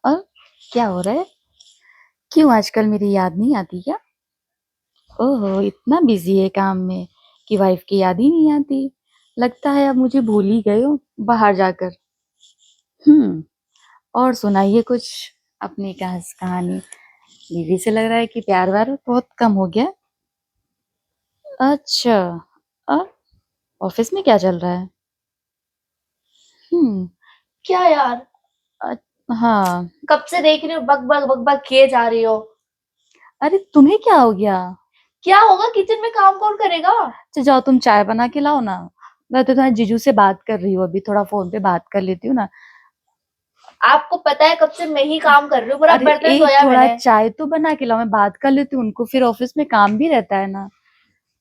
और क्या हो रहा है? क्यों आजकल मेरी याद नहीं आती क्या? ओहो, इतना बिजी है काम में कि वाइफ की याद ही नहीं आती। लगता है अब मुझे भूल ही गए हो बाहर जाकर। हम्म। और सुनाइए कुछ अपनी कहानी। बीवी से लग रहा है कि प्यार व्यार बहुत कम हो गया। अच्छा। और ऑफिस में क्या चल रहा है? हम्म। क्या यार। अ- हाँ। कब से देख रही हो, बक बक बक बक किए जा रही हो। अरे तुम्हें क्या हो गया? क्या होगा, किचन में काम कौन करेगा। तो जाओ तुम चाय बना के लाओ ना। मैं तो तुम्हारे जीजू से बात कर रही हूँ, अभी थोड़ा फोन पे बात कर लेती हूँ ना। आपको पता है कब से मैं ही काम कर रही हूँ, पूरा अरे बर्तन एक धोया थोड़ा मैंने। चाय तो बना के लाओ, मैं बात कर लेती हूँ उनको, फिर ऑफिस में काम भी रहता है ना।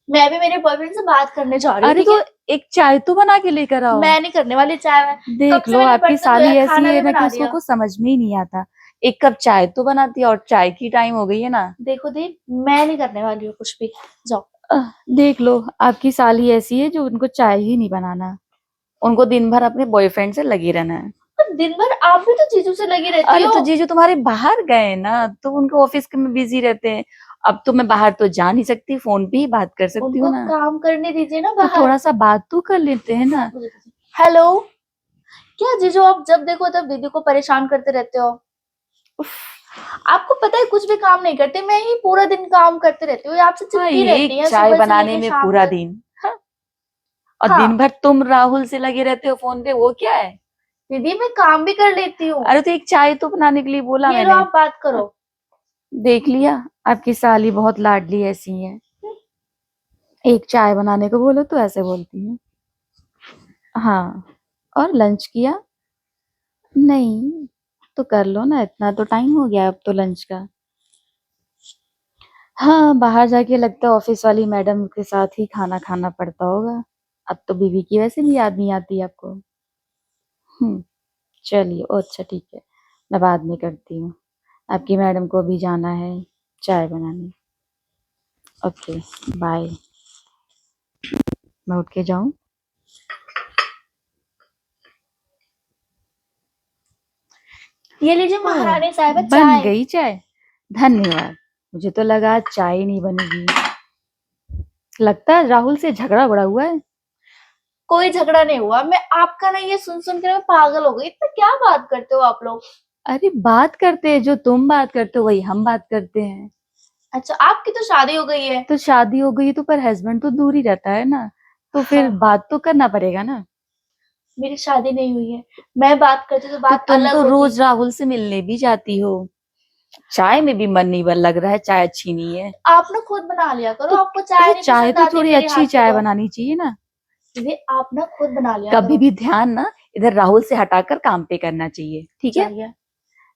मैं भी मेरे बॉयफ्रेंड से बात करने जा रही हूँ, अरे ठीक तो है। एक चाय तो बना के लेकर आओ। मैं नहीं करने वाली चाय। कब देख से लो मैंने आपकी बर्तन धोया, साली ऐसी खाना है भी ना कि बना उसको दिया। कुछ समझ में ही नहीं आता। एक कप चाय तो बनाती है और चाय की टाइम हो गई है ना। देखो दी, मैं नहीं करने वाली हूँ कुछ भी। जाओ। देख लो आपकी साली ऐसी है जो उनको चाय ही नहीं बनाना। उनको दिन भर अपने बॉयफ्रेंड से लगी रहना है। पर दिन भर आप भी तो जीजू से लगी रहती अरे हो। तो जीजू तुम्हारे बाहर गए ना, तो उनको ऑफिस में बिजी रहते हैं। अब तो मैं बाहर तो जा नहीं सकती, फोन पे ही बात कर सकती हूँ उनको ना। काम करने दीजिए ना तो बाहर। थोड़ा सा बात तो कर लेते हैं ना। हेलो। क्या जीजू, आप जब देखो तब दीदी को परेशान करते रहते हो। उफ। आपको पता है कुछ भी काम नहीं करते, मैं ही पूरा दिन काम करते रहती हूँ, ये आपसे हाँ, चिपकी रहती एक है चाय सुबह से बनाने लेके में शाम पूरा तक। दिन। हाँ। और दिन हाँ। भर तुम राहुल से लगे रहते हो फोन पे, वो क्या है? दीदी मैं काम भी कर लेती हूँ। अरे तो एक चाय तो बनाने के लिए बोला ये लो, मैंने। आप बात करो। देख लिया, आपकी साली बहुत लाडली ऐसी है। एक चाय बनाने को बोलो तो ऐसे बोलती है। हाँ। और लंच किया? नहीं। तो कर लो ना, इतना तो टाइम हो गया अब तो लंच का। हाँ, बाहर जाके लगता है ऑफिस वाली मैडम के साथ ही खाना खाना पड़ता होगा। अब तो बीवी की वैसे भी याद नहीं आती आपको। हम्म। चलिए, ओ अच्छा ठीक है। मैं बाद में करती हूँ। आपकी मैडम को भी जाना है चाय बनाने। ओके। बाय। मैं उठ के जाऊँ? ये लीजिए ओह, महारानी साहिबा बन चाय। गई चाय। धन्यवाद। मुझे तो लगा चाय ही नहीं बनेगी। लगता है राहुल से झगड़ा बड़ा हुआ है। कोई झगड़ा नहीं हुआ, मैं आपका ना ये सुन सुन के मैं पागल हो गई, इतना क्या बात करते हो आप लोग। अरे बात करते हैं, जो तुम बात करते हो वही हम बात करते हैं। अच्छा, आपकी तो शादी हो गई है। तो शादी हो गई तो पर हस्बैंड तो दूर ही रहता है ना। तो फिर हाँ। बात तो करना पड़ेगा ना। मेरी शादी नहीं हुई है। मैं बात करती तो तो बात तुम अलग तो होती। रोज राहुल से मिलने भी जाती हो। चाय में भी मन नहीं बन लग रहा है, चाय अच्छी नहीं है। आप ना खुद बना लिया करो, तो आपको अरे चाय नहीं चाय पसंद तो आती थोड़ी मेरे अच्छी हाथ की चाय तो। बनानी चाहिए ना। दीदी आप ना खुद बना लिया कभी करो। भी ध्यान ना इधर राहुल से हटाकर काम पे करना चाहिए, ठीक है? चाहिए।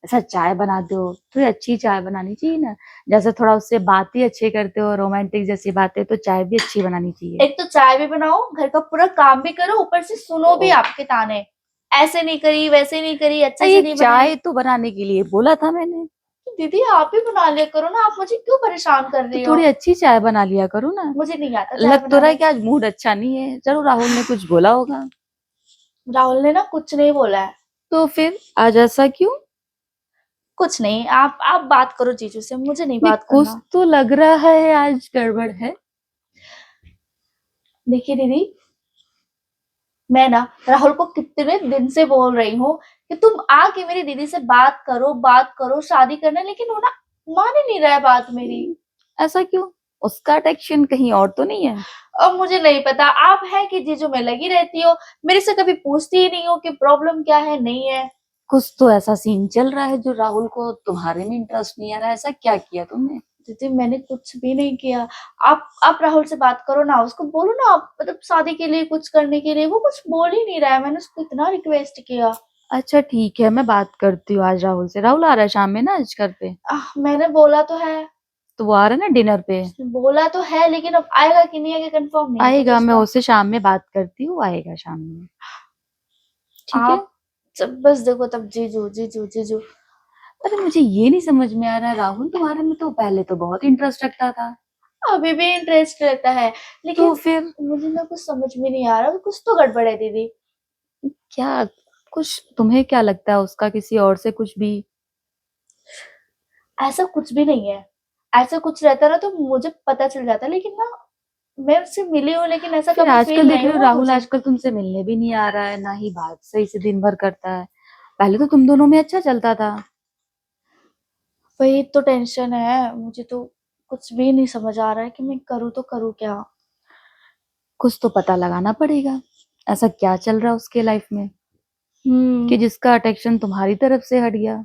ऐसा चाय बना दो, थोड़ी अच्छी चाय बनानी चाहिए ना। जैसे थोड़ा उससे बात ही अच्छी करते हो, रोमांटिक जैसी बातें, तो चाय भी अच्छी बनानी चाहिए। एक तो चाय भी बनाओ, घर का पूरा काम भी करो, ऊपर से सुनो भी ओ, आपके ताने। ऐसे नहीं करी, वैसे नहीं करी, अच्छे से एक नहीं बनाई। चाय तो बनाने के लिए बोला था मैंने। तो दीदी आप ही बना लिया करो ना, आप मुझे क्यों परेशान कर तो रही हो। थोड़ी अच्छी चाय बना लिया करो ना। मुझे नहीं आता चाय लग तो रहा है बनाने। कि आज मूड अच्छा नहीं है, जरूर राहुल ने कुछ बोला होगा। राहुल ने ना कुछ नहीं बोला है। तो फिर आज ऐसा क्यों? कुछ नहीं, आप बात करो जीजू से, मुझे नहीं नहीं, बात कुछ करना। तो लग रहा है आज गड़बड़ है। देखिए दीदी, मैं ना राहुल को कितने दिन से बोल रही हूँ कि तुम आके मेरी दीदी से बात करो, शादी करना, लेकिन वो ना मान ही नहीं रहा है बात मेरी। ऐसा क्यों? उसका अटेंशन कहीं और तो नहीं है? अब मुझे नहीं पता, आप है कि जीजू में लगी रहती हो, मेरे से कभी पूछती ही नहीं हो कि प्रॉब्लम क्या है, नहीं है। कुछ तो ऐसा सीन चल रहा है जो राहुल को तुम्हारे में इंटरेस्ट नहीं आ रहा है। ऐसा क्या किया तुमने? दीदी मैंने कुछ भी नहीं किया। आप राहुल से बात करो ना, उसको बोलो ना, आप मतलब शादी के लिए कुछ करने के लिए, वो कुछ बोल ही नहीं रहा है, मैंने उसको इतना रिक्वेस्ट किया। अच्छा ठीक है, मैं बात करती हूँ आज राहुल से। राहुल आ रहा है शाम में ना आज घर पे? मैंने बोला तो है। तो वो आ रहा है ना डिनर पे? बोला तो है, लेकिन अब आएगा कि नहीं आएगा कंफर्म नहीं है मुझे आएगा, मैं उसका। उससे शाम में बात करती हूँ, आएगा शाम में। ठीक है। आप जब बस देखो तब जीजू जीजू जीजू। अरे मुझे ये नहीं समझ में आ रहा है, राहुल तुम्हारे में तो पहले तो बहुत इंटरेस्ट रखता था। अभी भी इंटरेस्ट रहता है, तो लेकिन फिर मुझे ना कुछ समझ में नहीं आ रहा, कुछ तो गड़बड़ है दीदी। क्या? कुछ तुम्हें क्या लगता है उसका किसी और से कुछ भी? ऐसा कुछ भी नहीं है। ऐसा कुछ रहता ना तो मुझे पता चल जाता, लेकिन ना मैं उससे मिली हूँ, लेकिन ऐसा फिर कभी आजकल फील देख नहीं रहे हो हुआ राहुल मुझे। आजकल तुमसे मिलने भी नहीं आ रहा है, ना ही बात सही से दिन भर करता है। पहले तो तुम दोनों में अच्छा चलता था। वही तो टेंशन है, मुझे तो कुछ भी नहीं समझ आ रहा है कि मैं करूँ तो करूँ क्या। कुछ तो पता लगाना पड़ेगा, ऐसा क्या चल रहा है उसके लाइफ में हम्म। कि जिसका अटेंशन तुम्हारी तरफ से हट गया।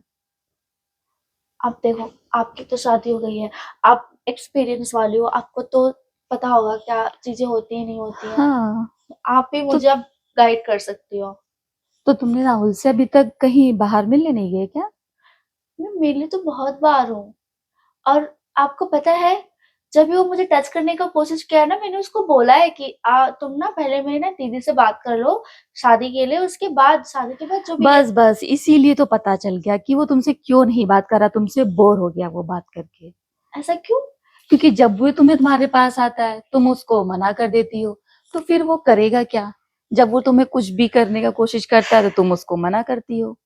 आप देखो, आपकी तो शादी हो गई है, आप एक्सपीरियंस वाली हो, आपको तो पता होगा क्या चीजें होती है नहीं होती है। हाँ। आप ही तो मुझे अब गाइड कर सकती हो। तुमने राहुल से अभी तक कहीं बाहर मिलने नहीं गए क्या? मैं मिली तो बहुत बार हूँ। और आपको पता है, जब भी वो मुझे टच करने का कोशिश किया ना, मैंने उसको बोला है कि तुम ना पहले मेरी ना दीदी से बात कर लो शादी के लिए, उसके बाद शादी के बाद जो भी है। बस बस इसीलिए तो पता चल गया कि वो तुमसे क्यों नहीं बात कर रहा, तुमसे बोर हो गया वो बात करके। ऐसा क्यों? क्योंकि जब वो तुम्हारे पास आता है तुम उसको मना कर देती हो, तो फिर वो करेगा क्या? जब वो तुम्हें कुछ भी करने का कोशिश करता है तो तुम उसको मना करती हो,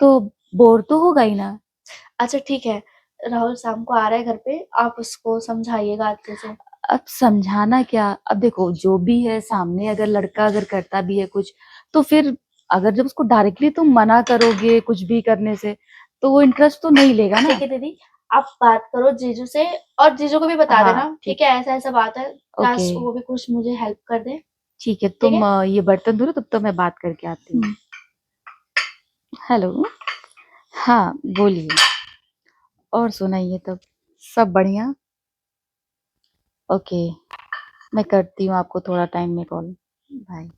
तो बोर तो होगा ही ना। अच्छा ठीक है, राहुल शाम को आ रहा है घर पे, आप उसको समझाइएगा अच्छे से। अब समझाना क्या, अब देखो जो भी है सामने, अगर लड़का अगर करता भी है कुछ, तो फिर अगर जब उसको डायरेक्टली तुम मना करोगे कुछ भी करने से, तो वो इंटरेस्ट तो नहीं लेगा ना। ठीक है दीदी, आप बात करो जीजू से, और जीजू को भी बता हाँ देना, ठीक ठीक। है, ऐसा ऐसा बात है, ओके। लास्ट वो भी कुछ मुझे हेल्प कर दे। ठीक है, ठीक तुम है। ये बर्तन धो लो, तब तक मैं बात करके आती हूँ। हम्म। हेलो। हाँ बोलिए। और सुनाइए तब। सब बढ़िया। ओके। मैं करती हूँ आपको थोड़ा टाइम में कॉल। बाय।